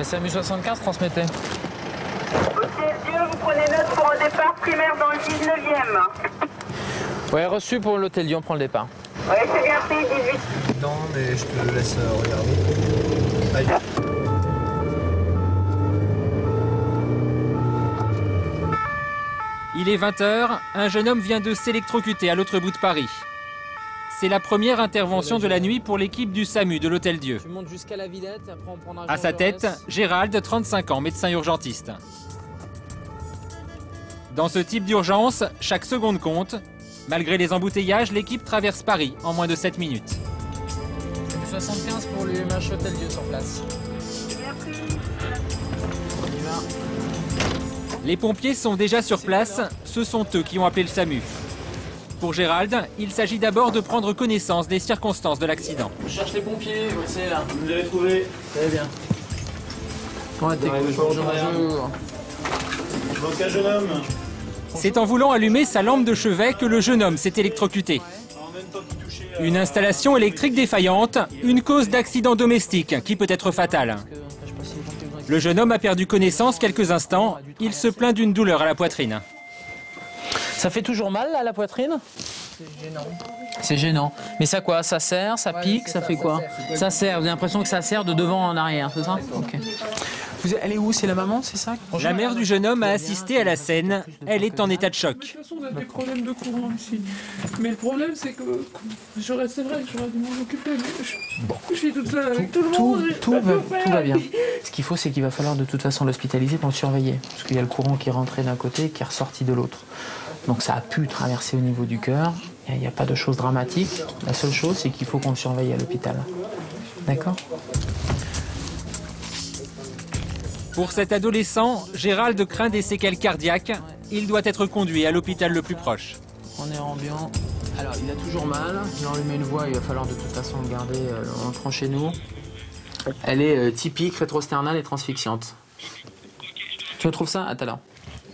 SAMU 75, transmettez. Hôtel Dieu, vous prenez note pour un départ primaire dans le 19e. Ouais, reçu pour l'Hôtel Dieu, on prend le départ. Oui, c'est bien pris, 18. Non, mais je te laisse regarder. Allez. Il est 20 h, un jeune homme vient de s'électrocuter à l'autre bout de Paris. C'est la première intervention de la nuit pour l'équipe du SAMU de l'Hôtel Dieu. Tu montes jusqu'à la Villette, après on prendra À sa tête, Gérald, 35 ans, médecin urgentiste. Dans ce type d'urgence, chaque seconde compte. Malgré les embouteillages, l'équipe traverse Paris en moins de 7 minutes. SAMU 75 pour l'UMH Hôtel Dieu sur place. Bien pris. On y va. Les pompiers sont déjà sur place, ce sont eux qui ont appelé le SAMU. Pour Gérald, il s'agit d'abord de prendre connaissance des circonstances de l'accident. Je cherche les pompiers, ouais, c'est là. Vous l'avez trouvé? Très bien. Ouais, t'es cool. Bonjour. Donc un jeune homme. C'est en voulant allumer sa lampe de chevet que le jeune homme s'est électrocuté. En même temps qu'il touchait. Une installation électrique défaillante, une cause d'accident domestique qui peut être fatale. Le jeune homme a perdu connaissance quelques instants, il se plaint d'une douleur à la poitrine. Ça fait toujours mal à la poitrine? C'est gênant. C'est gênant. Mais ça quoi? Ça serre, ça pique, ça fait quoi? Ça serre, vous avez l'impression que ça serre de devant en arrière, c'est ça? Ok. Elle est où? C'est la maman, c'est ça? La mère du jeune homme a assisté à la scène, elle est en état de choc. De toute façon, on a des problèmes de courant ici. Mais le problème, c'est que c'est vrai que j'aurais dû m'en occuper, mais je suis toute seule avec tout le monde. Tout va bien. Ce qu'il faut, c'est qu'il va falloir de toute façon l'hospitaliser pour le surveiller. Parce qu'il y a le courant qui est rentré d'un côté et qui est ressorti de l'autre. Donc ça a pu traverser au niveau du cœur. Il n'y a pas de choses dramatiques. La seule chose, c'est qu'il faut qu'on le surveille à l'hôpital. D'accord? Pour cet adolescent, Gérald craint des séquelles cardiaques. Il doit être conduit à l'hôpital le plus proche. On est ambiant. Alors, il a toujours mal. Il a enrhumé une voix, il va falloir de toute façon le garder en rentrant chez nous. Elle est typique, rétrosternale et transfixiante. Tu retrouves ça? À tout à l'heure.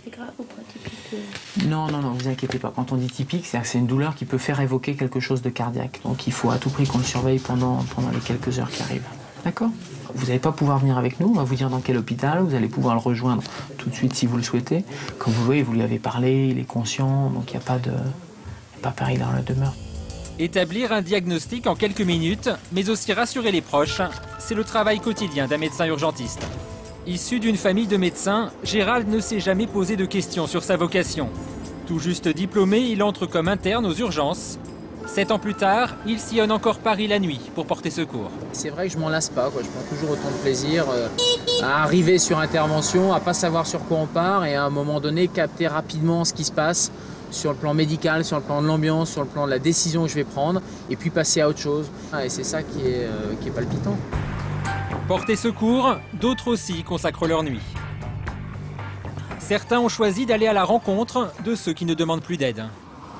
C'est grave ou pas typique? Non, vous inquiétez pas. Quand on dit typique, c'est que c'est une douleur qui peut faire évoquer quelque chose de cardiaque. Donc il faut à tout prix qu'on le surveille pendant les quelques heures qui arrivent. D'accord? Vous n'allez pas pouvoir venir avec nous, on va vous dire dans quel hôpital, vous allez pouvoir le rejoindre tout de suite si vous le souhaitez. Comme vous voyez, vous lui avez parlé, il est conscient, donc il n'y a pas péril dans la demeure. Établir un diagnostic en quelques minutes, mais aussi rassurer les proches, c'est le travail quotidien d'un médecin urgentiste. Issu d'une famille de médecins, Gérald ne s'est jamais posé de questions sur sa vocation. Tout juste diplômé, il entre comme interne aux urgences. 7 ans plus tard, il sillonne encore Paris la nuit pour porter secours. C'est vrai que je m'en lasse pas, quoi. Je prends toujours autant de plaisir à arriver sur intervention, à pas savoir sur quoi on part et à un moment donné capter rapidement ce qui se passe sur le plan médical, sur le plan de l'ambiance, sur le plan de la décision que je vais prendre et puis passer à autre chose. Et c'est ça qui est palpitant. Porter secours, d'autres aussi consacrent leur nuit. Certains ont choisi d'aller à la rencontre de ceux qui ne demandent plus d'aide.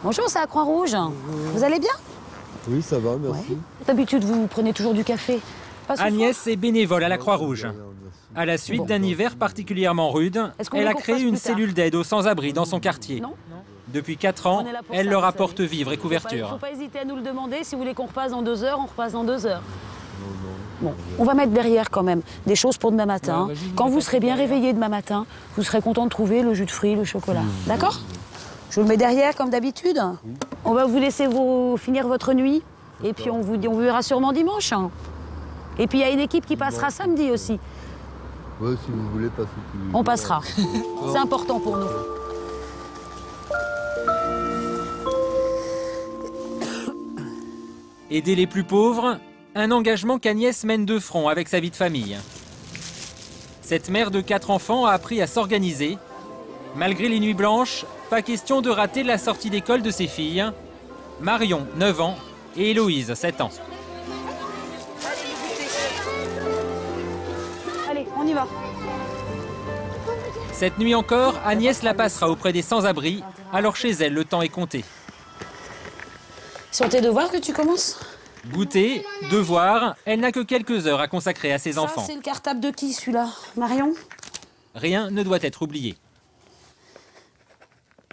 Bonjour, c'est la Croix-Rouge. Vous allez bien? Oui, ça va, merci. Ouais. D'habitude, vous prenez toujours du café. Pas ce Agnès soir est bénévole à la Croix-Rouge. À la suite d'un hiver particulièrement rude, elle a créé une cellule d'aide aux sans-abri dans son quartier. Non. Depuis 4 ans, elle leur apporte vivres et Il ne couverture. faut pas hésiter à nous le demander. Si vous voulez qu'on repasse dans 2 heures, on repasse dans 2 heures. Bon, on va mettre derrière quand même des choses pour demain matin. Quand vous serez bien réveillé demain matin, vous serez content de trouver le jus de fruits, le chocolat. D'accord? Je vous le mets derrière comme d'habitude. On va vous laisser finir votre nuit. Et puis on vous verra sûrement dimanche. Et puis il y a une équipe qui passera samedi aussi. Ouais, si vous voulez passer. On passera. C'est important pour nous. Aider les plus pauvres, un engagement qu'Agnès mène de front avec sa vie de famille. Cette mère de 4 enfants a appris à s'organiser. Malgré les nuits blanches, pas question de rater la sortie d'école de ses filles. Marion, 9 ans, et Héloïse, 7 ans. Allez, on y va. Cette nuit encore, Agnès la passera auprès des sans-abri, alors chez elle, le temps est compté. Sur tes devoirs que tu commences? Goûter, devoir, elle n'a que quelques heures à consacrer à ses enfants. Ça, c'est le cartable de qui, celui-là? Marion? Rien ne doit être oublié.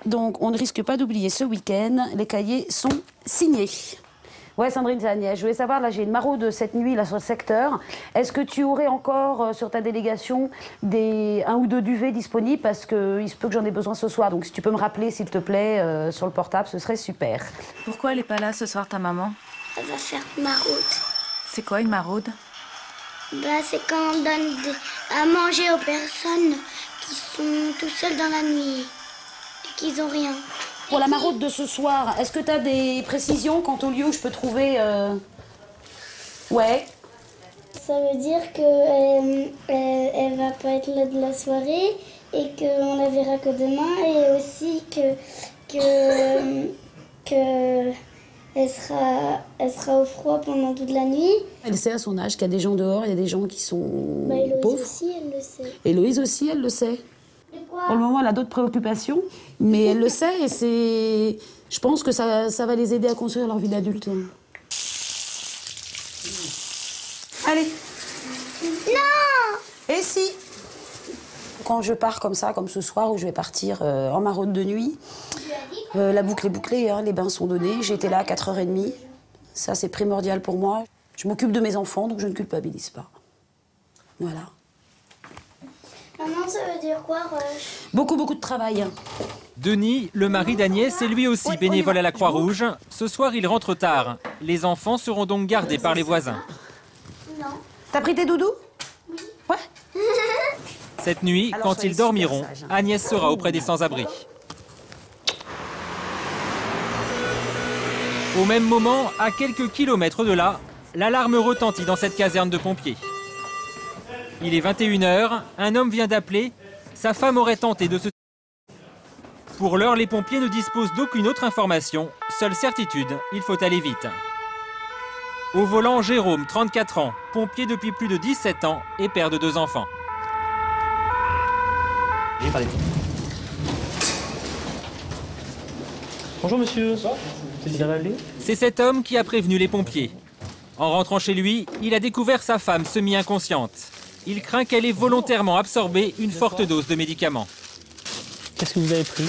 Donc, on ne risque pas d'oublier ce week-end. Les cahiers sont signés. Ouais, Sandrine, c'est Agnès. Je voulais savoir, là, j'ai une maraude cette nuit là, sur le secteur. Est-ce que tu aurais encore sur ta délégation un ou deux duvets disponibles? Parce qu'il se peut que j'en ai besoin ce soir. Donc si tu peux me rappeler, s'il te plaît, sur le portable, ce serait super. Pourquoi elle n'est pas là ce soir, ta maman? Elle va faire maraude. C'est quoi une maraude? Bah, c'est quand on donne à manger aux personnes qui sont tout seules dans la nuit et qui n'ont rien. Pour la maraude de ce soir, est-ce que tu as des précisions quant au lieu où je peux trouver Ouais. Ça veut dire qu'elle elle va pas être là de la soirée et qu'on la verra que demain, et aussi que elle sera au froid pendant toute la nuit. Elle sait à son âge qu'il y a des gens dehors, il y a des gens qui sont Héloïse pauvres. aussi, elle le sait. Héloïse aussi, elle le sait. Pour le moment, elle a d'autres préoccupations, mais elle le sait et c'est... Je pense que ça va les aider à construire leur vie d'adulte. Allez. Non! Et si? Quand je pars comme ça, comme ce soir, où je vais partir en maraude de nuit, la boucle est bouclée, hein, les bains sont donnés, j'ai été là à 4h30. Ça, c'est primordial pour moi. Je m'occupe de mes enfants, donc je ne culpabilise pas. Voilà. Maman, ça veut dire quoi, Rush? Beaucoup de travail. Denis, le mari d'Agnès, est lui aussi bénévole à la Croix-Rouge. Ce soir, il rentre tard. Les enfants seront donc gardés par les voisins. Non. T'as pris tes doudous? Ouais. Cette nuit, Alors, quand ils dormiront, Agnès sera auprès des sans-abri. Au même moment, à quelques kilomètres de là, l'alarme retentit dans cette caserne de pompiers. Il est 21h, un homme vient d'appeler, sa femme aurait tenté de se... Pour l'heure, les pompiers ne disposent d'aucune autre information, seule certitude, il faut aller vite. Au volant, Jérôme, 34 ans, pompier depuis plus de 17 ans et père de 2 enfants. Bonjour monsieur, ça va aller? C'est cet homme qui a prévenu les pompiers. En rentrant chez lui, il a découvert sa femme semi-inconsciente. Il craint qu'elle ait volontairement absorbé une forte dose de médicaments. Qu'est-ce que vous avez pris?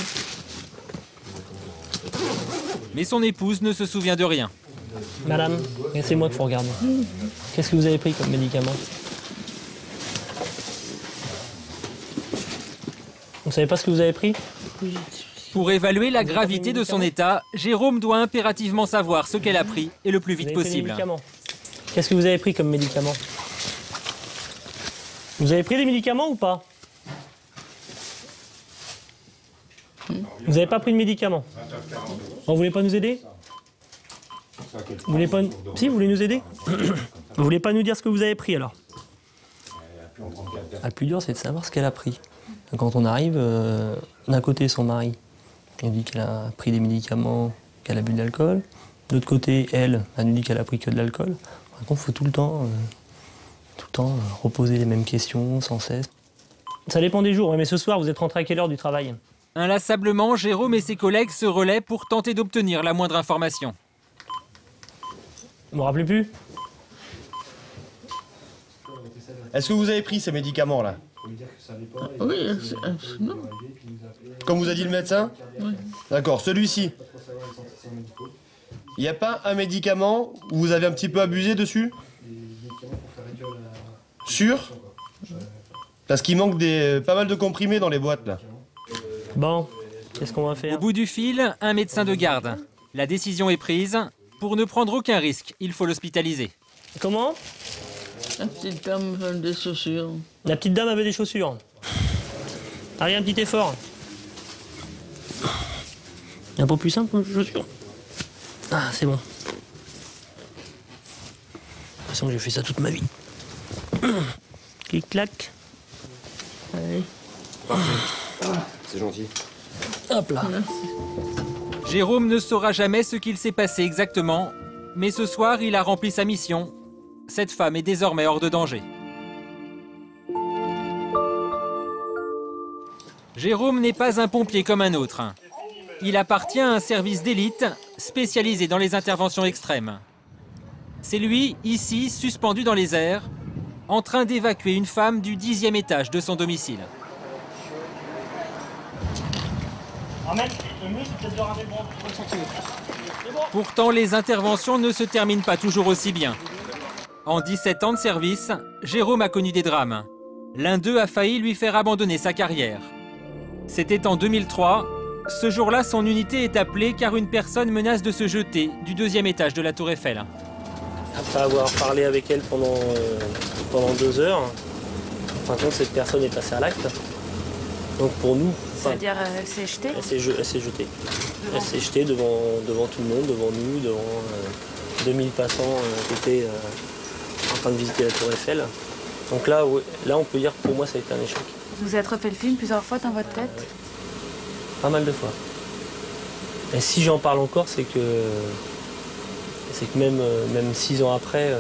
Mais son épouse ne se souvient de rien. Madame, c'est moi qu'il faut regarder. Qu'est-ce que vous avez pris comme médicament? Vous savez pas ce que vous avez pris? Pour évaluer la gravité de son état, Jérôme doit impérativement savoir ce qu'elle a pris et le plus vite possible. Qu'est-ce que vous avez pris comme médicament? Vous avez pris des médicaments ou pas? Vous n'avez pas pris de médicaments? Vous voulez pas nous aider? Vous voulez pas... Si, vous voulez nous aider? Vous voulez pas nous dire ce que vous avez pris alors? Le plus dur, c'est de savoir ce qu'elle a pris. Quand on arrive, d'un côté, son mari, il dit qu'elle a pris des médicaments, qu'elle a bu de l'alcool. De l'autre côté, elle nous dit qu'elle a pris que de l'alcool. Par contre, il faut tout le temps reposer les mêmes questions sans cesse. Ça dépend des jours, mais ce soir, vous êtes rentré à quelle heure du travail? Inlassablement, Jérôme et ses collègues se relaient pour tenter d'obtenir la moindre information. Vous me rappelez plus? Est-ce que vous avez pris ces médicaments-là? Oui, non. Comme vous a dit le médecin? Oui. D'accord, celui-ci. Il n'y a pas un médicament où vous avez un petit peu abusé dessus? Sûr? Parce qu'il manque pas mal de comprimés dans les boîtes, là. Bon, qu'est-ce qu'on va faire? Au bout du fil, un médecin de garde. La décision est prise. Pour ne prendre aucun risque, il faut l'hospitaliser. Comment? La petite dame veut des chaussures. La petite dame avait des chaussures. Allez, un petit effort. Un peu plus simple comme chaussures. Ah, c'est bon. De toute façon, j'ai fait ça toute ma vie. Clic-clac. Allez. C'est gentil. Hop là. Jérôme ne saura jamais ce qu'il s'est passé exactement, mais ce soir, il a rempli sa mission. Cette femme est désormais hors de danger. Jérôme n'est pas un pompier comme un autre. Il appartient à un service d'élite spécialisé dans les interventions extrêmes. C'est lui, ici, suspendu dans les airs, en train d'évacuer une femme du 10e étage de son domicile. Ahmed, le mieux c'est peut-être de ramener le bon. Pourtant, les interventions ne se terminent pas toujours aussi bien. En 17 ans de service, Jérôme a connu des drames. L'un d'eux a failli lui faire abandonner sa carrière. C'était en 2003. Ce jour-là, son unité est appelée car une personne menace de se jeter du 2e étage de la Tour Eiffel. Après avoir parlé avec elle pendant 2 heures, en fin de compte, cette personne est passée à l'acte. Donc pour nous... C'est-à-dire, elle s'est jetée? Elle s'est jetée. Elle s'est jetée devant tout le monde, devant nous, devant 2000 passants qui étaient en train de visiter la Tour Eiffel. Donc là, on peut dire que pour moi, ça a été un échec. Vous vous êtes refait le film plusieurs fois dans votre tête? Pas mal de fois. Et si j'en parle encore, c'est que même 6 ans après,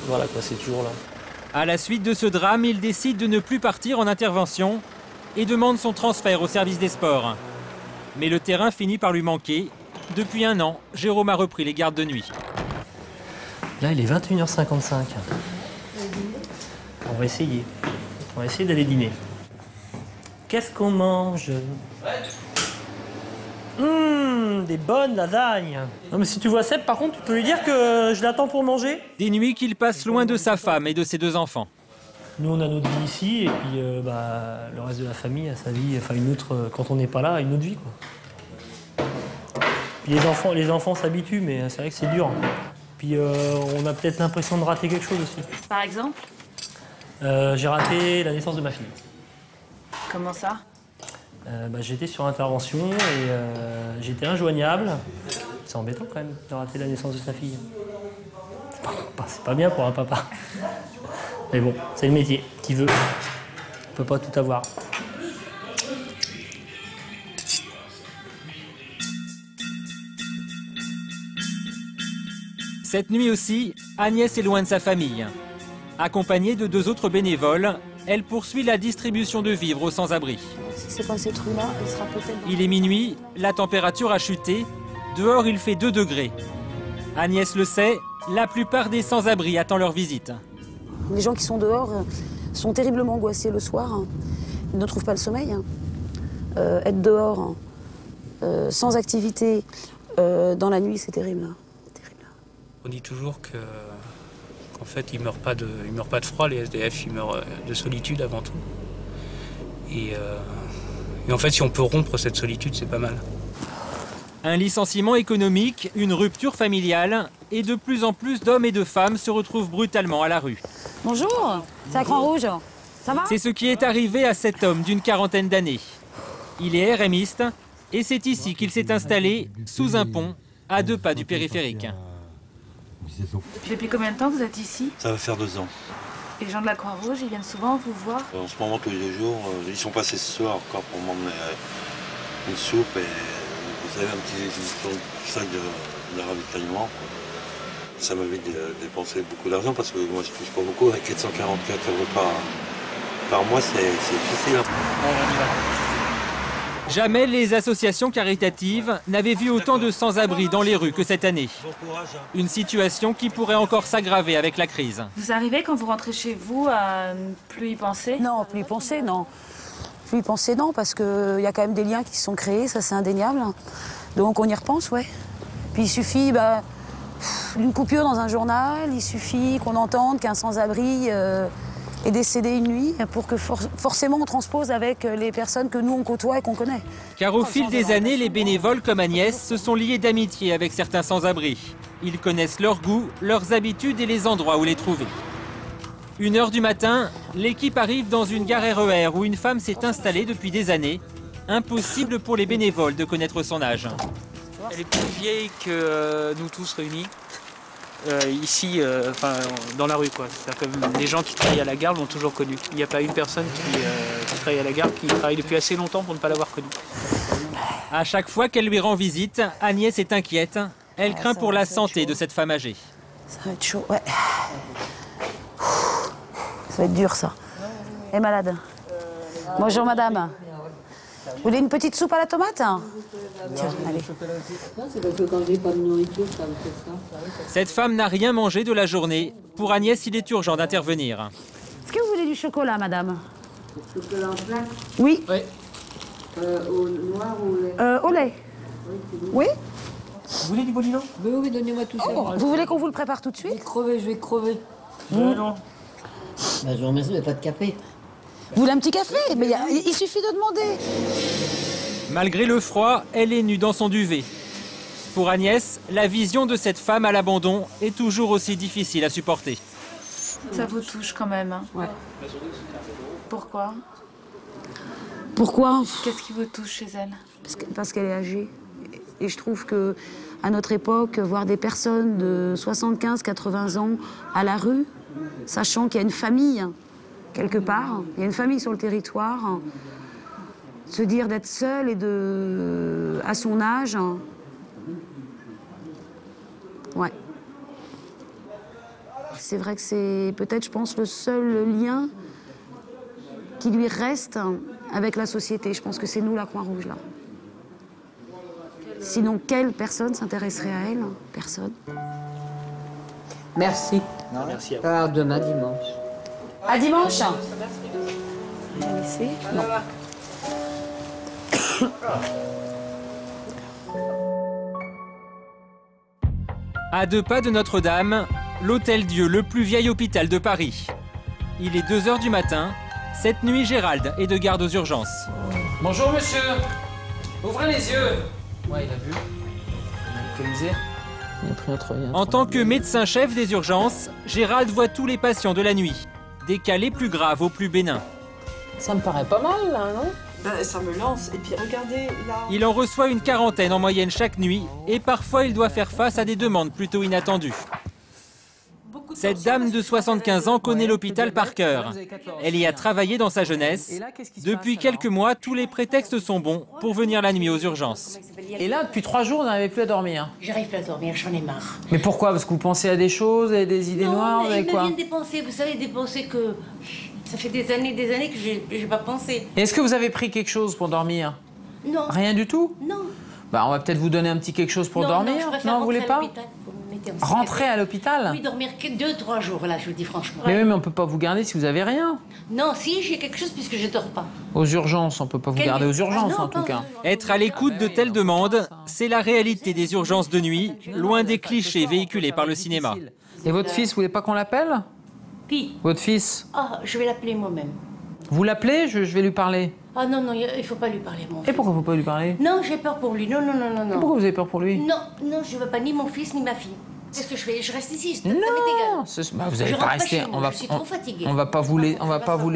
voilà quoi, c'est toujours là. À la suite de ce drame, il décide de ne plus partir en intervention et demande son transfert au service des sports. Mais le terrain finit par lui manquer. Depuis 1 an, Jérôme a repris les gardes de nuit. Là, il est 21h55. On va essayer. On va essayer d'aller dîner. Qu'est-ce qu'on mange? Des bonnes lasagnes. Non mais si tu vois Seb, par contre, tu peux lui dire que je l'attends pour manger. Des nuits qu'il passe loin de sa femme et de ses 2 enfants. Nous, on a notre vie ici, et puis le reste de la famille a sa vie, enfin une autre, quand on n'est pas là, a une autre vie, quoi. Puis les enfants s'habituent, mais c'est vrai que c'est dur. Puis on a peut-être l'impression de rater quelque chose aussi. Par exemple? J'ai raté la naissance de ma fille. Comment ça? J'étais sur intervention et j'étais injoignable. C'est embêtant quand même de rater la naissance de sa fille. C'est pas bien pour un papa. Mais bon, c'est le métier qui veut. On peut pas tout avoir. Cette nuit aussi, Agnès est loin de sa famille. Accompagnée de 2 autres bénévoles, elle poursuit la distribution de vivres aux sans-abri. Si c'est pas cette rue-là, elle sera peut-être... Il est minuit, la température a chuté. Dehors, il fait 2 degrés. Agnès le sait, la plupart des sans-abri attendent leur visite. Les gens qui sont dehors sont terriblement angoissés le soir. Ils ne trouvent pas le sommeil. Être dehors, sans activité, dans la nuit, c'est terrible. On dit toujours qu'en fait, ils meurent pas de froid, les SDF, ils meurent de solitude avant tout. Et en fait, si on peut rompre cette solitude, c'est pas mal. Un licenciement économique, une rupture familiale, et de plus en plus d'hommes et de femmes se retrouvent brutalement à la rue. Bonjour, c'est la Croix-Rouge. Ça va? C'est ce qui est arrivé à cet homme d'une 40aine d'années. Il est RMiste et c'est ici qu'il s'est installé, sous un pont, à 2 pas du périphérique. Depuis combien de temps vous êtes ici? Ça va faire 2 ans. Et les gens de la Croix-Rouge, ils viennent souvent vous voir? En ce moment, tous les 2 jours, ils sont passés ce soir encore pour m'emmener une soupe et vous savez, un petit sac de ravitaillement. Ça m'avait dépensé beaucoup d'argent parce que moi je touche pas beaucoup. Avec 444 € par mois, c'est difficile. Jamais les associations caritatives n'avaient vu autant de sans-abri dans les rues que cette année. Une situation qui pourrait encore s'aggraver avec la crise. Vous arrivez quand vous rentrez chez vous à ne plus y penser? Non, plus y penser, non. Plus y penser, non, parce qu'il y a quand même des liens qui se sont créés, ça c'est indéniable. Donc on y repense, ouais. Puis il suffit d'une coupure dans un journal, il suffit qu'on entende qu'un sans-abri est décédé une nuit pour que forcément on transpose avec les personnes que nous on côtoie et qu'on connaît. Car au fil des années, les bénévoles comme Agnès se sont liés d'amitié avec certains sans-abri. Ils connaissent leurs goûts, leurs habitudes et les endroits où les trouver. 1h du matin, l'équipe arrive dans une gare RER où une femme s'est installée depuis des années. Impossible pour les bénévoles de connaître son âge. Elle est plus vieille que nous tous réunis, ici, dans la rue, quoi. C'est-à-dire que les gens qui travaillent à la gare l'ont toujours connue. Il n'y a pas une personne qui travaille à la gare qui travaille depuis assez longtemps pour ne pas l'avoir connue. À chaque fois qu'elle lui rend visite, Agnès est inquiète. Elle craint pour la santé de cette femme âgée. Ça va être chaud, ouais. Ça va être dur, ça. Elle est malade. Bonjour, madame. Vous voulez une petite soupe à la tomate? Tiens, allez. Cette femme n'a rien mangé de la journée. Pour Agnès, il est urgent d'intervenir. Est-ce que vous voulez du chocolat, madame? Chocolat en plat? Oui. Au noir ou au lait? Au lait. Oui? Vous voulez du bolinon? Oui, donnez-moi tout ça. Vous voulez qu'on vous le prépare tout de suite? Je vais crever. Non. Bah, je vous remercie, mais pas de café. Vous voulez un petit café? Mais il suffit de demander. Malgré le froid, elle est nue dans son duvet. Pour Agnès, la vision de cette femme à l'abandon est toujours aussi difficile à supporter. Ça vous touche quand même. Hein. Ouais. Pourquoi? Pourquoi? Qu'est-ce qui vous touche chez elle? Parce qu'elle est âgée. Et je trouve que à notre époque, voir des personnes de 75-80 ans à la rue, sachant qu'il y a une famille quelque part, il y a une famille sur le territoire, se dire d'être seule et à son âge, ouais. C'est vrai que c'est peut-être, je pense, le seul lien qui lui reste avec la société. Je pense que c'est nous, la Croix-Rouge, là. Sinon, quelle personne s'intéresserait à elle? Personne. Merci. Non, merci à vous. À demain dimanche. À dimanche. Rien laissé? Non. À 2 pas de Notre-Dame, l'Hôtel-Dieu, le plus vieil hôpital de Paris. Il est 2 h du matin. Cette nuit, Gérald est de garde aux urgences. Bonjour monsieur. Ouvrez les yeux. Ouais, il a bu. Il a alcoolisé. Il a pris autre rien. En tant que médecin-chef des urgences, Gérald voit tous les patients de la nuit, des cas les plus graves aux plus bénins. Ça me paraît pas mal là, non? Ça me lance. Et puis regardez là. Il en reçoit une quarantaine en moyenne chaque nuit et parfois il doit faire face à des demandes plutôt inattendues. Cette dame de 75 ans connaît l'hôpital par cœur. Elle y a travaillé dans sa jeunesse. Depuis quelques mois, tous les prétextes sont bons pour venir la nuit aux urgences. Et là, depuis 3 jours, vous n'arrivez plus à dormir? J'arrive plus à dormir, j'en ai marre. Mais pourquoi? Parce que vous pensez à des choses et des idées noires? Non, mais quoi? ils viennent dépenser, vous savez, dépenser que... Ça fait des années que j'ai pas pensé. Est-ce que vous avez pris quelque chose pour dormir? Non. Rien du tout? Non. Bah, on va peut-être vous donner un petit quelque chose pour dormir. Non, vous voulez pas? Rentrer à l'hôpital? Oui, dormir que 2-3 jours, là, je vous dis franchement. Mais oui, mais on peut pas vous garder si vous avez rien. Non, si, j'ai quelque chose puisque je dors pas. Aux urgences, on peut pas vous garder aux urgences en tout cas. Être à l'écoute de telles demandes, c'est la réalité des urgences de nuit, loin des clichés véhiculés par le cinéma. Et votre fils, vous voulez pas qu'on l'appelle? Qui? Votre fils? Ah, je vais l'appeler moi-même. Vous l'appelez? Je vais lui parler. Ah non, il faut pas lui parler, mon fils. Et pourquoi vous ne pouvez pas lui parler? Non, j'ai peur pour lui. Non. Et pourquoi vous avez peur pour lui? Non, je veux pas ni mon fils ni ma fille. Qu'est-ce que je fais? Je reste ici, ça m'est égal. Bah, vous n'allez pas rester. Je suis trop fatiguée. On va pas vous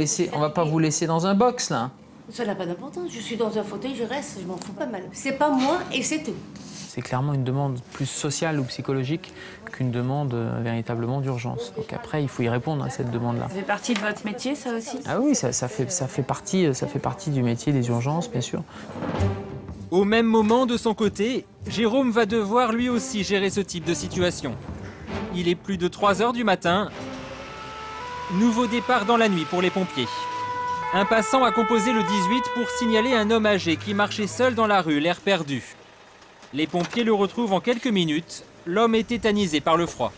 laisser dans un box là. Ça n'a pas d'importance. Je suis dans un fauteuil, je reste, je m'en fous pas mal. C'est pas moi et c'est tout. C'est clairement une demande plus sociale ou psychologique qu'une demande véritablement d'urgence. Donc après, il faut y répondre à cette demande-là. Ça fait partie de votre métier, ça aussi? Ah oui, ça fait partie du métier des urgences, bien sûr. Au même moment, de son côté, Jérôme va devoir lui aussi gérer ce type de situation. Il est plus de 3 h du matin. Nouveau départ dans la nuit pour les pompiers. Un passant a composé le 18 pour signaler un homme âgé qui marchait seul dans la rue, l'air perdu. Les pompiers le retrouvent en quelques minutes. L'homme est tétanisé par le froid.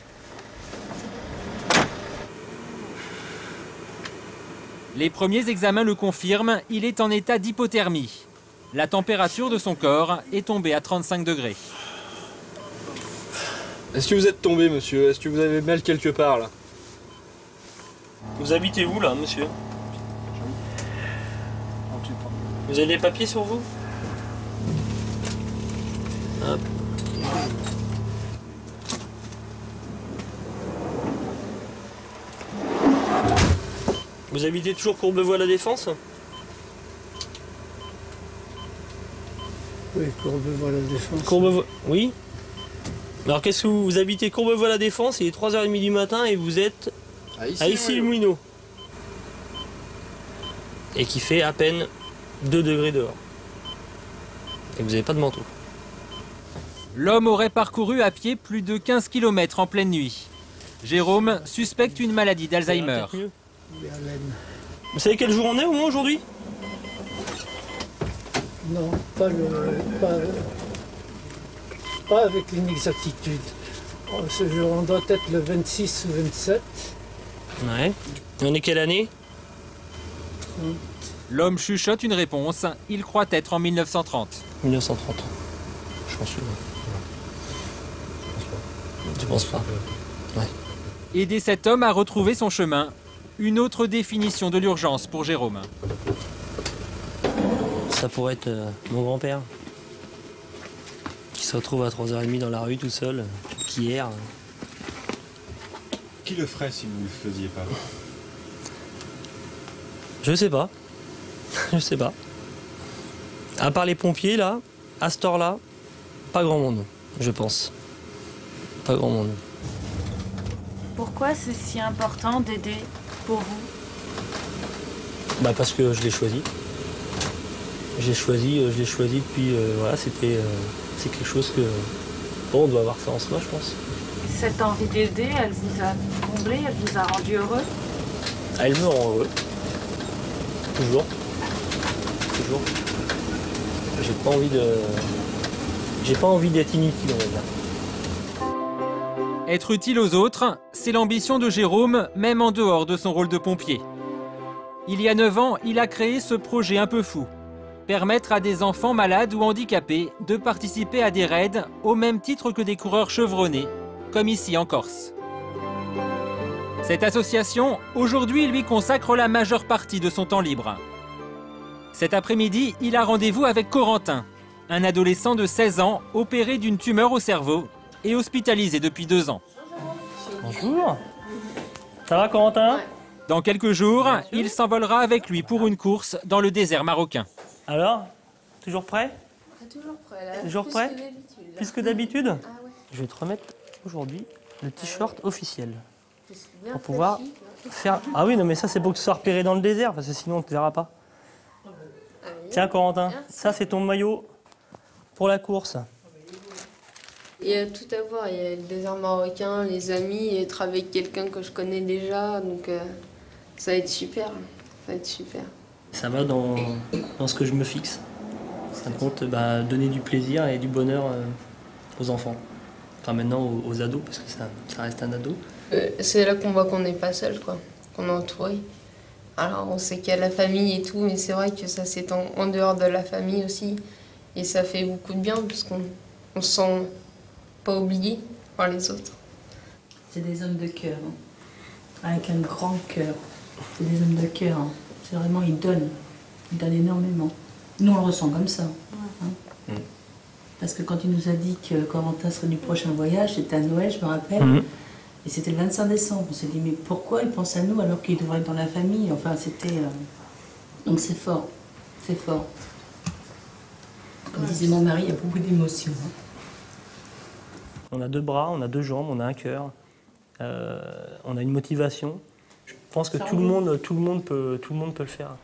Les premiers examens le confirment, il est en état d'hypothermie. La température de son corps est tombée à 35 degrés. Est-ce que vous êtes tombé, monsieur? Est-ce que vous avez mal quelque part, là? Vous habitez où, là, monsieur? Vous avez des papiers sur vous? Hop. Vous habitez toujours Courbevoie-la-Défense? Oui, Courbevoie-la-Défense. Courbevoie, oui. Alors qu'est-ce que vous habitez Courbevoie-la-Défense, il est 3 h 30 du matin et vous êtes à Issy-les-Moulineaux. Et qui fait à peine 2 degrés dehors. Et vous n'avez pas de manteau. L'homme aurait parcouru à pied plus de 15 km en pleine nuit. Jérôme suspecte une maladie d'Alzheimer. Vous savez quel jour on est au moins aujourd'hui? Non, pas avec une exactitude. Ce jour, on doit être le 26 ou 27. Ouais. Et on est quelle année? L'homme chuchote une réponse. Il croit être en 1930. 1930. Je pense que... Je pense pas. Ouais. Aider cet homme à retrouver son chemin. Une autre définition de l'urgence pour Jérôme. Ça pourrait être mon grand-père. Qui se retrouve à 3h30 dans la rue tout seul, qui erre. Qui le ferait si vous ne le faisiez pas? Je sais pas. Je sais pas. À part les pompiers, là, à cette heure-là, pas grand monde, je pense. Pas grand monde. Pourquoi c'est si important d'aider pour vous? Bah parce que je l'ai choisi. Je l'ai choisi depuis, voilà, c'est quelque chose que, bon, on doit avoir ça en soi, je pense. Cette envie d'aider, elle vous a comblé, elle vous a rendu heureux? Elle me rend heureux. Toujours. Toujours. J'ai pas envie d'être inutile, on va dire. Être utile aux autres, c'est l'ambition de Jérôme, même en dehors de son rôle de pompier. Il y a 9 ans, il a créé ce projet un peu fou. Permettre à des enfants malades ou handicapés de participer à des raids au même titre que des coureurs chevronnés, comme ici en Corse. Cette association, aujourd'hui, lui consacre la majeure partie de son temps libre. Cet après-midi, il a rendez-vous avec Corentin, un adolescent de 16 ans opéré d'une tumeur au cerveau et hospitalisé depuis 2 ans. Bonjour. Ça va, Corentin? Dans quelques jours, il s'envolera avec lui pour une course dans le désert marocain. Alors, toujours prêt? Toujours prêt, là. Toujours prêt? Plus que d'habitude? Ah ouais. Je vais te remettre aujourd'hui le t-shirt officiel. Pour pouvoir faire... Ah oui, non mais ça c'est pour que tu sois repéré dans le désert, parce que sinon on ne te verra pas. Tiens Corentin, ça c'est ton maillot pour la course. Il y a tout à voir, il y a le désert marocain, les amis, et être avec quelqu'un que je connais déjà, donc ça va être super, ça va être super. Ça va dans ce que je me fixe. Ça compte donner du plaisir et du bonheur aux enfants. Enfin maintenant aux ados, parce que ça reste un ado. C'est là qu'on voit qu'on n'est pas seul, quoi, qu'on est entouré. Alors on sait qu'il y a la famille et tout, mais c'est vrai que ça s'étend en dehors de la famille aussi. Et ça fait beaucoup de bien, parce qu'on se sent pas oublié par les autres. C'est des hommes de cœur, hein. Avec un grand cœur. C'est des hommes de cœur. Hein. C'est vraiment, ils donnent énormément. Nous on le ressent comme ça. Hein. Parce que quand il nous a dit que Corentin serait du prochain voyage, c'était à Noël, je me rappelle. Et c'était le 25 décembre. On s'est dit, mais pourquoi il pense à nous alors qu'il devrait être dans la famille? Enfin, c'était... Donc c'est fort. C'est fort. Comme disait mon mari, il y a beaucoup d'émotions. Hein. On a 2 bras, on a 2 jambes, on a un cœur. On a une motivation. Je pense que tout le monde peut le faire.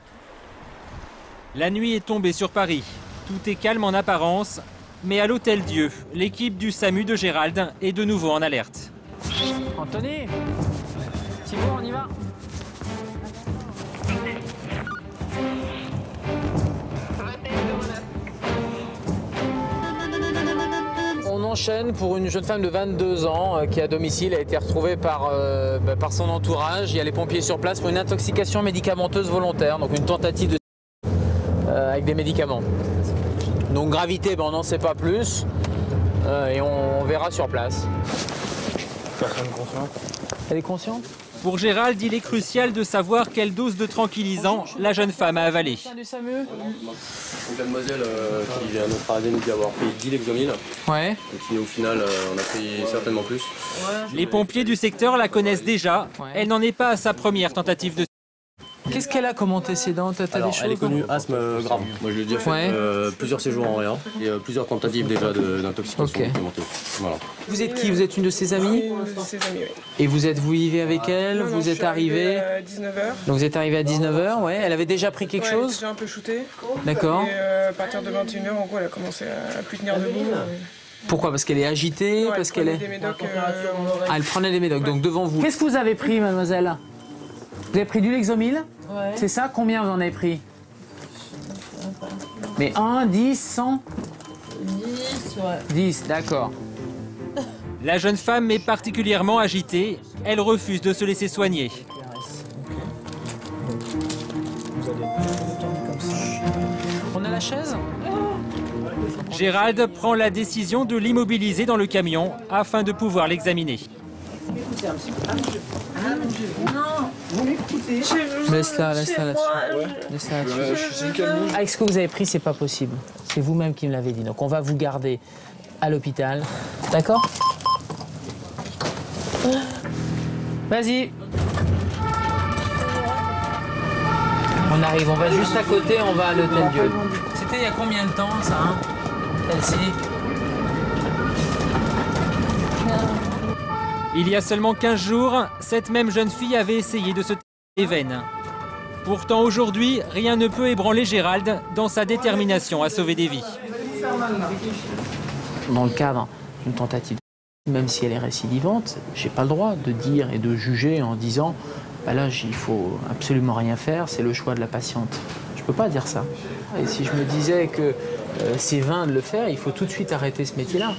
La nuit est tombée sur Paris. Tout est calme en apparence, mais à l'Hôtel Dieu, l'équipe du SAMU de Gérald est de nouveau en alerte. Anthony, Thibaut, on y va? On enchaîne pour une jeune femme de 22 ans qui, à domicile, a été retrouvée par son entourage. Il y a les pompiers sur place pour une intoxication médicamenteuse volontaire, donc une tentative de avec des médicaments. Donc gravité, on n'en sait pas plus et on verra sur place. Personne consciente. Elle est consciente? Pour Gérald, il est crucial de savoir quelle dose de tranquillisant la jeune femme a avalé. Donc la demoiselle qui vient notre arrivée nous dit avoir pris 10 Lexomil. Ouais. Et puis au final, on a pris certainement plus. Les pompiers du secteur la connaissent déjà. Elle n'en est pas à sa première tentative de... Qu'est-ce qu'elle a comme antécédent? T'as des choses? Elle est connue asthme grave. Moi je lui ai déjà fait plusieurs séjours en réa et plusieurs tentatives déjà d'intoxication médicamenteuse. Voilà. Vous êtes qui? Vous êtes une de ses amies? Ses amies, oui. Et vous vivez avec elle? Non, vous je êtes suis arrivé à 19h. Donc vous êtes arrivé à 19h, ouais. Elle avait déjà pris quelque chose? Elle était déjà un peu shootée. D'accord. Et à partir de 21h, en gros, elle a commencé à plus tenir debout. Pourquoi? Parce qu'elle est agitée? Parce qu'elle est... des médocs. Ah, elle prenait des médocs, donc devant vous. Qu'est-ce que vous avez pris, mademoiselle? Vous avez pris du Lexomil? Ouais. C'est ça? Combien vous en avez pris? Mais 1, 10, 100? 10, ouais. 10, d'accord. La jeune femme est particulièrement agitée. Elle refuse de se laisser soigner. On a la chaise? Gérald prend la décision de l'immobiliser dans le camion afin de pouvoir l'examiner. Écoutez un petit peu. Non, vous m'écoutez. Laisse-la là-dessus. Laisse-la là-dessus. Avec ce que vous avez pris, c'est pas possible. C'est vous-même qui me l'avez dit. Donc on va vous garder à l'hôpital. D'accord? Vas-y. On arrive, on va juste à côté, on va à l'Hôtel Dieu. C'était il y a combien de temps ça, hein, celle-ci? Il y a seulement 15 jours, cette même jeune fille avait essayé de se tailler les veines. Pourtant aujourd'hui, rien ne peut ébranler Gérald dans sa détermination à sauver des vies. Dans le cadre d'une tentative, même si elle est récidivante, j'ai pas le droit de dire et de juger en disant bah là il faut absolument rien faire, c'est le choix de la patiente. Je peux pas dire ça. Et si je me disais que c'est vain de le faire, il faut tout de suite arrêter ce métier-là.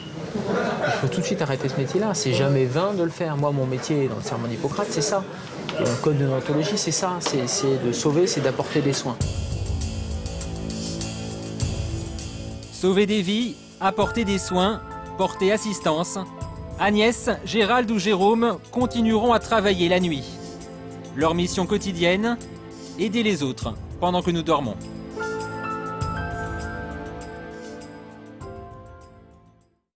Il faut tout de suite arrêter ce métier-là. C'est jamais vain de le faire. Moi, mon métier dans le serment d'Hippocrate, c'est ça. Et le code de déontologie, c'est ça. C'est de sauver, c'est d'apporter des soins. Sauver des vies, apporter des soins, porter assistance. Agnès, Gérald ou Jérôme continueront à travailler la nuit. Leur mission quotidienne, aider les autres pendant que nous dormons.